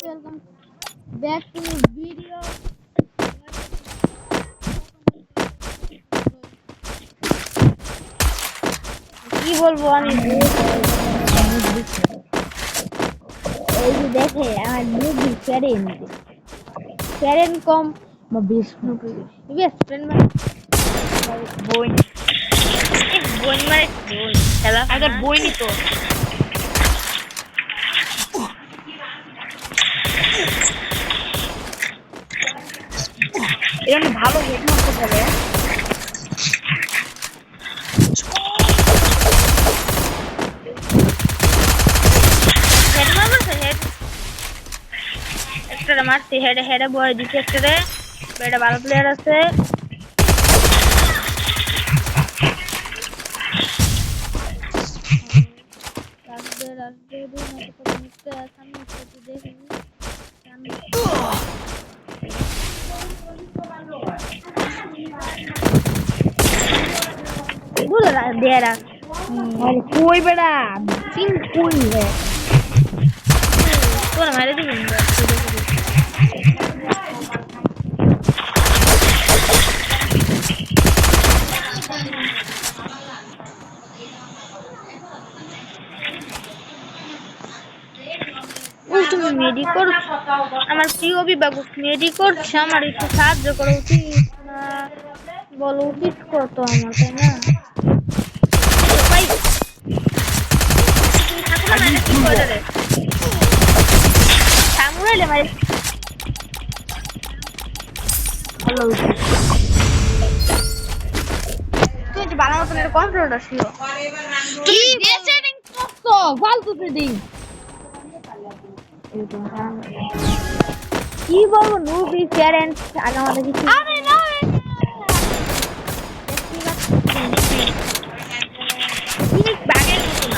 welcome back to video. কি বলবো আমি এই যে দেখে আমার মুভি ক্যারেন কম বা বেশ মুভি বেস্ট ফ্রেন্ড বই বই মানে বই খেলা আগে বই নিত এরকম ভালো হেড মারতে পারে হেড মারছে হেড একটা মারছে হেডে হেডে বয় দিচ্ছে একটা বেটা ভালো প্লেয়ার আছে রাস্তে সামনে দেখি बोल रहा दे रहा और कोई बड़ा सिंह कोई है तो हमारे भी তুমি মেডি কর আমার প্রিয় বিভাগ মেডি করছে আমার একটু সাহায্য করা উচিত না বলো উচিত কত আমার তাই না ভাই তুমি থাকো না মানে কি করে রে সামুরাইলে ভাই হ্যালো তুই যে বানানো তো এর কন্ট্রোলটা ছিল কি সেটিং করছো ফালতু সেটিং কি বলবো নুবি প্যারেন্টস আগে আমাদের কিছু আরে না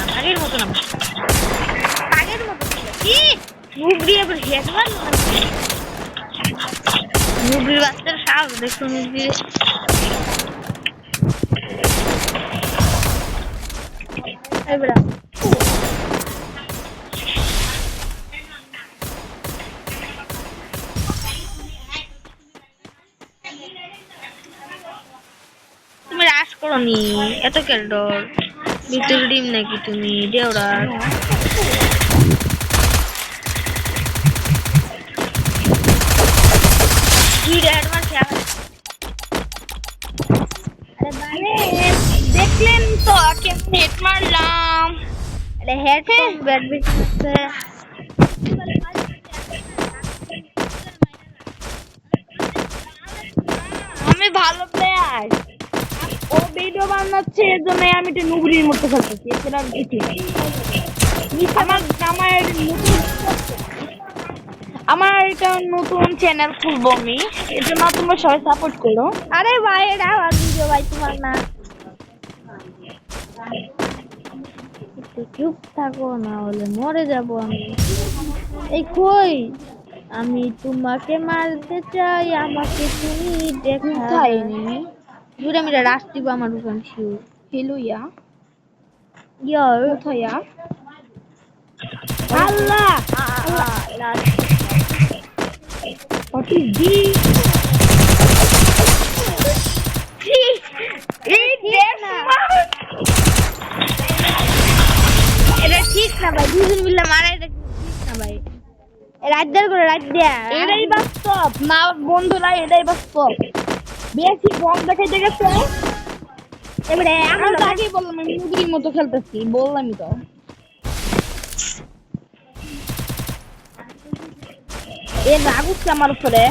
বাগের মতো না কি নুবরি আবার হেড মারলো নুবরির বাচ্চার সাপ দেখো নুবরি এবারে তুমি রাশ করনি এত কেন ডর ভিতরে ডিম নাকি তুমি দেওরা দেখলেন তো কেমন হেড মারলাম হেড ব্যাট বিজনেসে আমি ভালো প্লেয়ার ও ভিডিও বানাচ্ছে এর জন্য আমি একটু নুবরির মতো খেলতেছি এছাড়া আর কিছু আমার এটা নতুন চ্যানেল খুলবো আমি এর জন্য তোমরা সবাই সাপোর্ট করো আরে ভাই এটা আমার ভিডিও ভাই তোমার না চুপ থাকো না হলে মরে যাব আমি এই কই আমি তোমাকে মারতে চাই আমাকে তুমি দেখাইনি জুড়ে আমি রাস্তা দিব আমার দোকান শিউ हेलो या ইয়ার কোথায় या আল্লাহ What is this? এটা ঠিক না ভাই দুজন মিলে মারা এটা ঠিক না ভাই রাত দেড় করে রাত দেয়া এটাই বাস্তব না বন্ধুরা এটাই বাস্তব বেশি বম দেখাইতে গেছে এবারে আমরা তো আগেই বললাম আমি মুগরির মতো খেলতেছি বললামই তো এ রাগ উঠছে আমার উপরে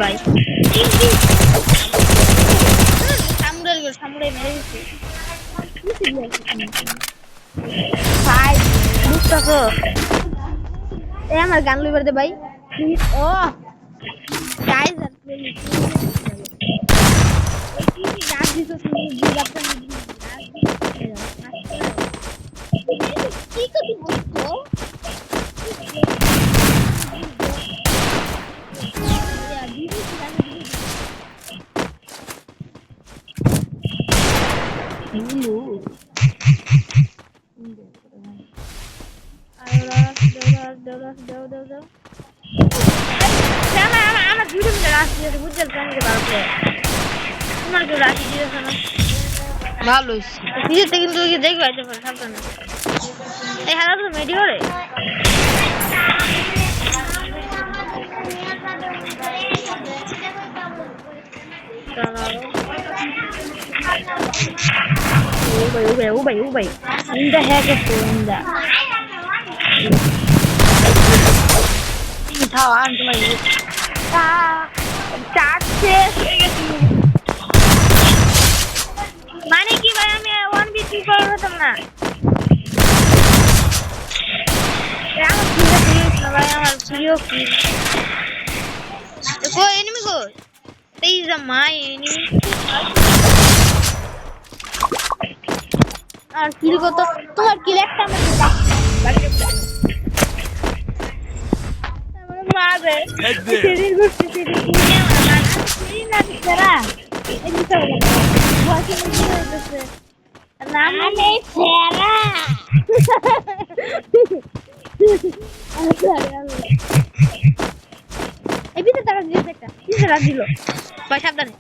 ভাই সামুরাই মেরে গেছে ভাই বুঝতেছো এ আমার গান লইবার দে ভাই ও গাইস আর গাছ দিছো তুমি কি কতি বলছো বুলু দেও আমার ভিডিও মিলে রাশি দিয়েছে বুঝতে প্ল্যানকে বাড়ছে তোমার কেউ রাশি দিয়েছে না ভালো হইছে ভিডিওতে কিন্তু দেখবে আইতে পারে সাবধানে এই হালা তো মেডি করে Ubay. In the heck is doing that? Thao ăn cho mày. Chát chết. মানে কি ভাই আমি 1v3 করে হতাম না আমার প্রিয় ভাই আমার প্রিয় কি দেখো এনিমি গো এই যে মাই এনিমি আর কিল কত তোমার কিল একটা আমি বাকি আমার মারে শরীর গুষ্টি শরীর নিয়ে না শরীর না দিছরা এই দিছরা বসে নিয়ে হইতেছে নাম নেই সেরা এই বিতে তারা দিছে একটা পিছরা দিল ভাই সাবধানে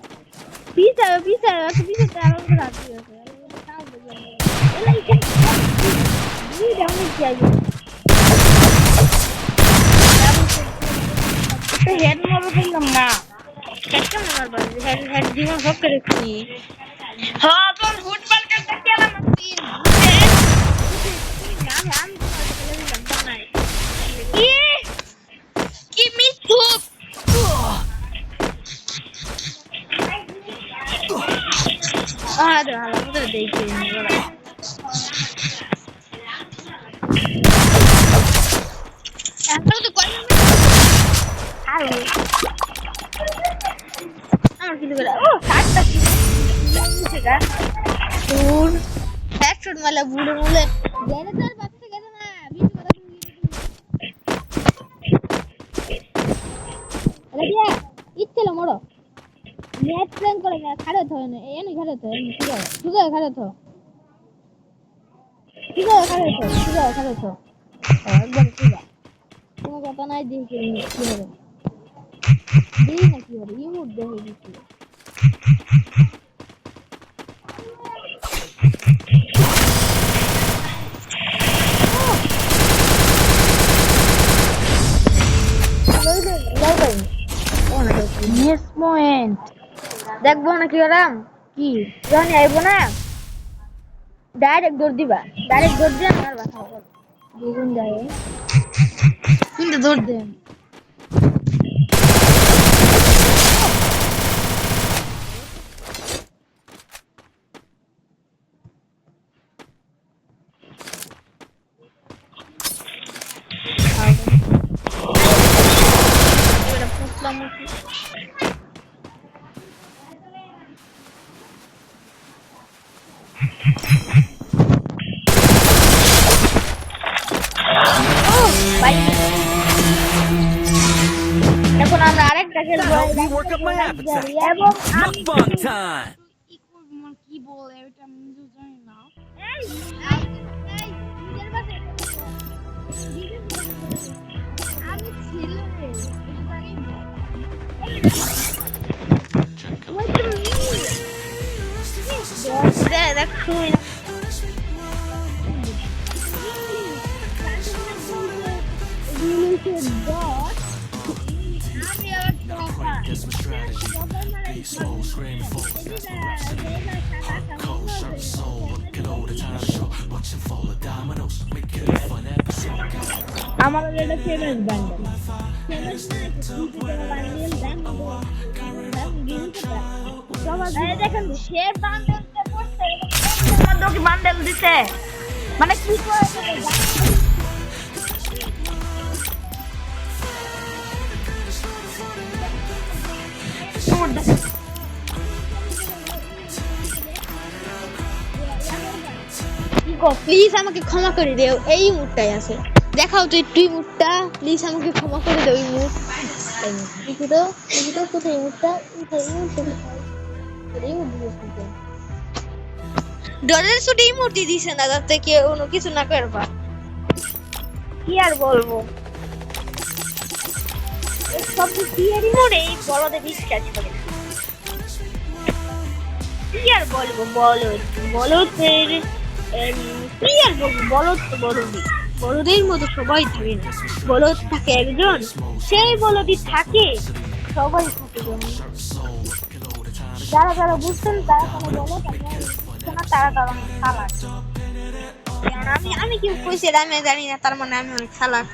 পিছা তারা রাত দিয়েছে এলাই কি এই ডাউন কি আইছে এটা হেড মারব বললাম না একটা মারব হেড জীবন সব করে রাখি হ্যাঁ তোর ফুটবল খেলতে গেলাম তিন নাম কি মিঠু আরে হালা বুঝে দেখি এখন তো কই আরে আমার কি করে ও 60টা কি সেটা তোর হেডশট মারলে বুড়ো মুলে জেনে তার বাচ্চা গেছে না বিশ কথা তুমি রেডিয়া ইচ্ছেলো মোড়ো নেট ট্রেন করে না খাড়ে থয় না এনে খাড়ে থয় সুজা খাড়ে থয় একবার সুজা কোনো কথা নাই দিই কি হবে দিই না কি হবে ইমোট দেখে দিচ্ছি নেক্সট পয়েন্ট দেখবো না কি ওরাম কি যখন আইবো না ডাইরেক্ট দৌড় দিবা ডাইরেক্ট দৌড় দিয়ে মারবা দ্বিগুণ যায় কিন্তু দৌড় দেন এখন আমরা আরেকটা খেলবো এবং কি বলে এটা আমি জানি না আমি ছিল দেখো আমার এটা ফেমাস বান্ডেল দেখেন সে বান্ডেল দিছে মানে কি করে প্লিজ আমাকে ক্ষমা করে দেও এই মুডটাই আছে দেখাও তো একটু মুডটা প্লিজ আমাকে ক্ষমা করে দাও এই মুড দেখো তো কোথায় মুডটা এই মুড ডরের ছুটি মূর্তি দিছে না যাতে কেউ কোনো কিছু না করবা কি আর বলবো সব দিয়েরই মোড়ে এই বলদের বিশ্বাস করে কি আর বলবো বলদের কি আর বলবো বলদ তো বলদই বলদের মতো সবাই থাকে না বলদ থাকে একজন সেই বলদই থাকে সবাই থাকে যারা যারা বুঝছেন তারা কোনো বলদ না তারা তারা খালাস আমি কি কইছি আমি জানি না তার মানে আমি অনেক খালাস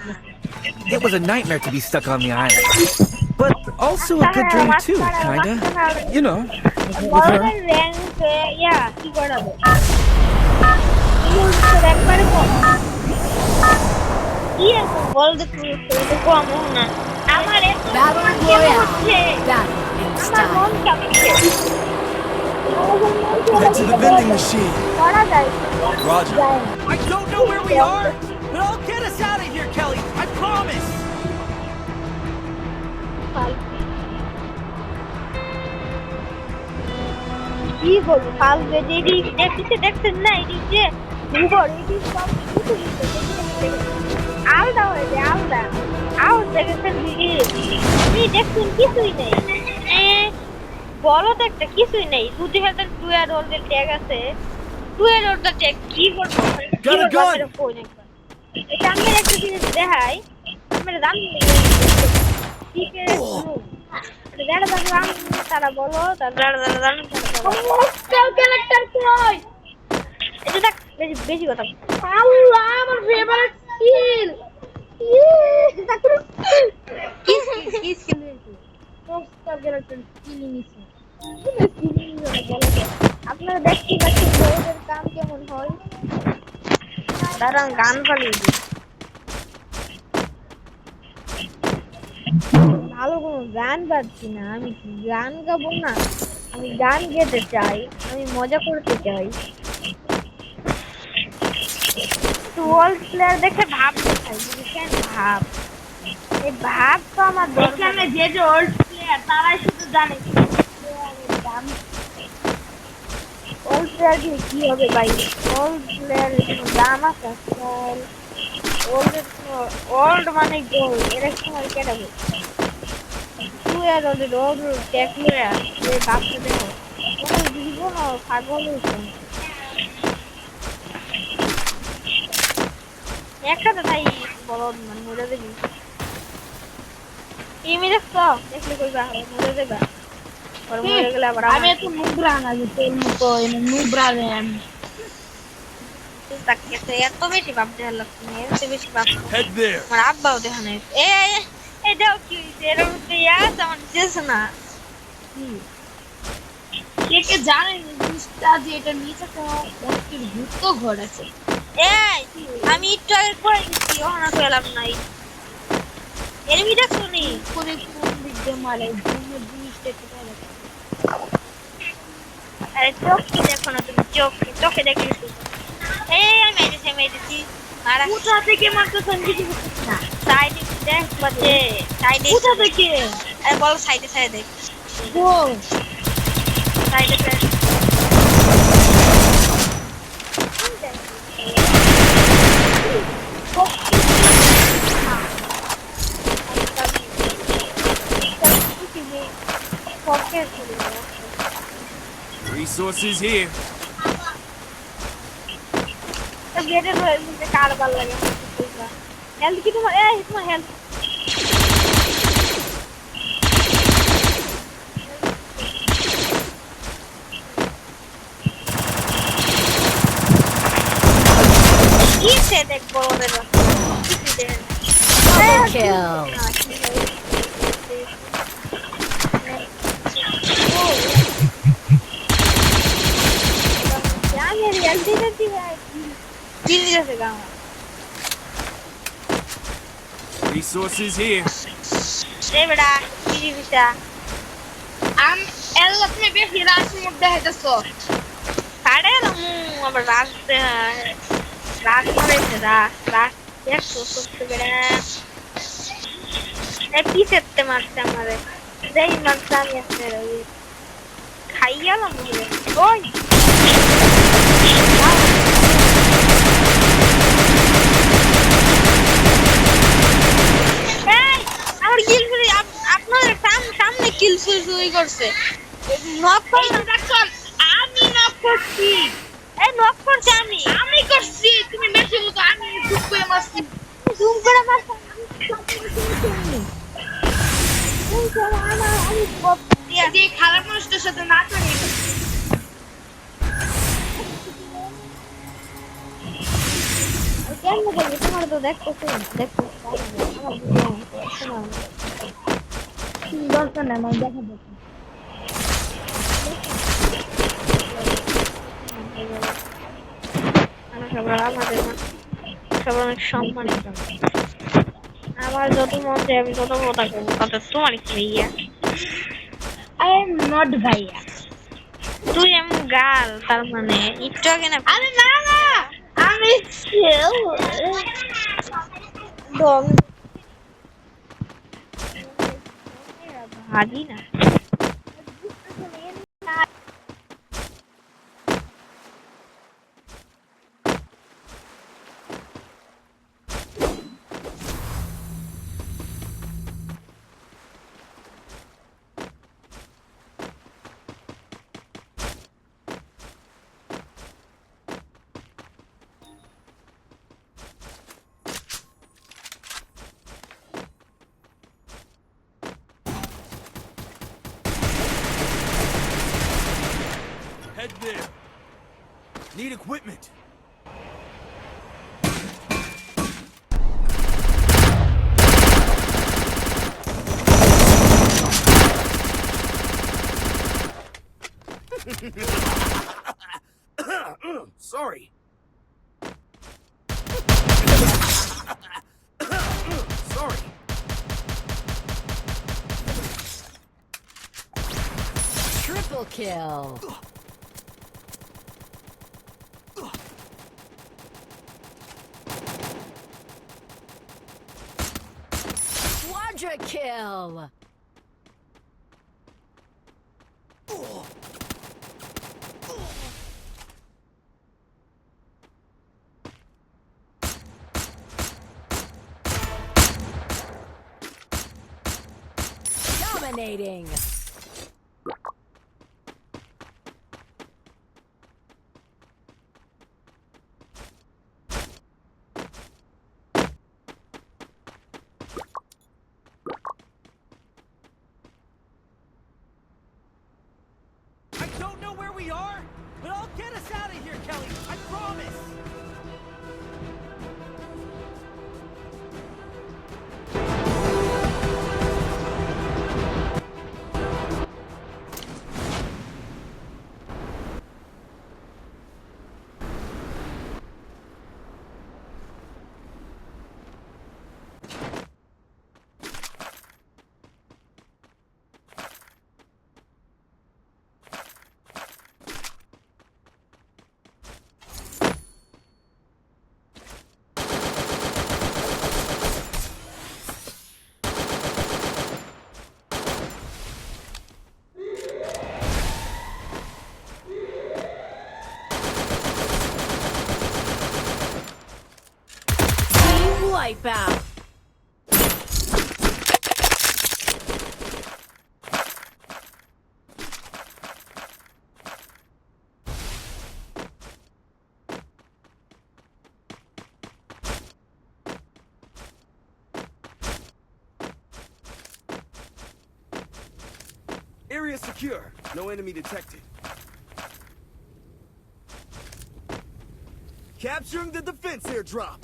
It was a nightmare to be stuck on the island. But also a good dream too, kinda. You know, with her. কি করাবো একবারে কি আছে বলতে কম না আমার আমার মন কাঁপছে Head to the vending machine. করা যায় Roger. I don't know where we are, but I'll get us out of here, Kelly. I promise. কি বলবো কাল বেজে দেখছেন না এটি যে ভূগোল এটি সব আলাদা হয়ে যায় আলাদা দেখেছেন আপনি দেখছেন কিছুই নেই বলো তো একটা কিছুই নেই 2002 এর ট্যাগ আছে 2 এর ট্যাগ কি করবো এটা আমি একটা জিনিস দেখাই আমরা জানি ঠিক আছে তারা বলো ক্যারেক্টার কই এটা দেখ বেশি কথা আল্লাহ আমার ফেভারিট স্কিল কি স্কিল পোস্টার ক্যারেক্টার স্কিল নিছে আপনারা দেখতে পাচ্ছেন বউদের কাম কেমন হয় দাঁড়ান গান ফালিয়ে ভালো কোনো গান পাচ্ছি না আমি কি গান গাবো না আমি গান গেতে চাই আমি মজা করতে চাই ওয়ার্ল্ড প্লেয়ার দেখে ভাব দেখাই বুঝছেন ভাব এই ভাব তো আমার দরকার যে ওয়ার্ল্ড প্লেয়ার তারাই শুধু জানে ওয়ার্ল্ড প্লেয়ার কি হবে ভাই ওয়ার্ল্ড প্লেয়ার দাম আছে ওল্ড মানে গোল্ড এর সময় কেটে হবে তুই আর ওদের ওল্ড ট্যাকলে এই বাচ্চা দেখো ওদের জীবন পাগল হয়েছে একটা তো তাই বড় মানে মজা দেবি টিমি দেখছো দেখলে কইবা মজা দেবা আর মজা গেলে আবার আমি তো নুব্রা না যে তোর মতো নুব্রা রে আমি তাকে এত বেশি ভাবতে হলো এত বেশি ভাব Head there. আমার আব্বাও দেখো না এই দাও কি এর মধ্যে ইয়াস আমার যেস না কে কে জানে জিনিসটা যে এটা নিচে কোনো অনেকের ভূত ঘর আছে এই আমি একটু আগে করে দিচ্ছি ওখানে পেলাম নাই এনিমিটা শুনি করে কোন দিক দিয়ে মারে জিনিসটা একটু ভালো আরে চোখ কি দেখো না তুমি চোখে দেখলি আমি মেরেছি আর কোথা থেকে মারতে সঞ্জিত না সাইডে দেখ বাজে সাইডে কোথা থেকে আরে বল সাইডে দেখ ও সাইডে দেখ Resources here. গেটে রয়েছে কারবার লাগে হেলথ কি তোমার তোমার হেলথ কি সে দেখবো ওদের Resources here. বেটা কি দিছা আম এল আপনি বেশি রাশি মধ্যে হেঁটেছো কাড়ে রমু আবার রাস্তে করেছে রাস দেখছো সত্যি বেটা কি সেতে মারছে আমারে যেই মারছে আমি আসলে খাইয়ালাম ওই অনেক কিল চুরি করছে। নক কর, আমি নক করছি। এই নক করছি আমি করছি, তুমি মেসি মতো আমি চুপ করে মারছি। জুম করে মারছি। যে খারাপ মানুষটার সাথে না করে কেমন করবি তোমার তো দেখতেছি আমার দরকার নেই আমার দেখা দেখি সবার আমাদের সবার অনেক সম্মানিত আমার যত মন চাই আমি তত কথা করবো কথা তোমার কি ভাইয়া আই এম নট ভাইয়া। তুই এমন গাল তার মানে একটু আগে না আরে না না, আমি ভাবি না Head there. Need equipment. Sorry. Sorry. Triple kill. Quadra kill. Dominating. I don't know where we are, but I'll get us out of here, Kelly. I promise. Team wipeout. Area secure. No enemy detected. Capturing the defense airdrop.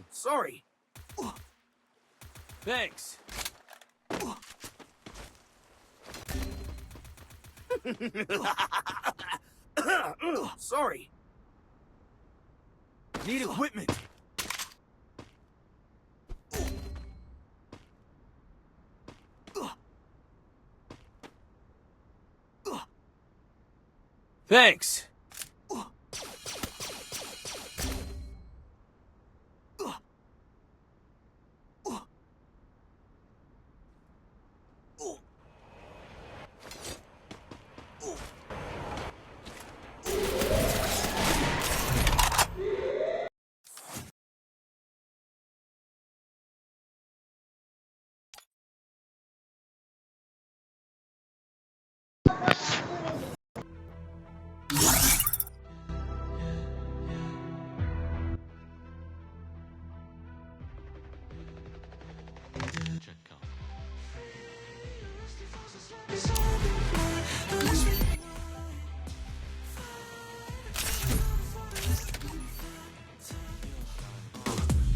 Sorry. Thanks. Sorry. Need equipment. Thanks.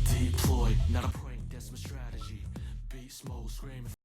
Deployed, not a prank, that's my strategy. Beast mode, screaming.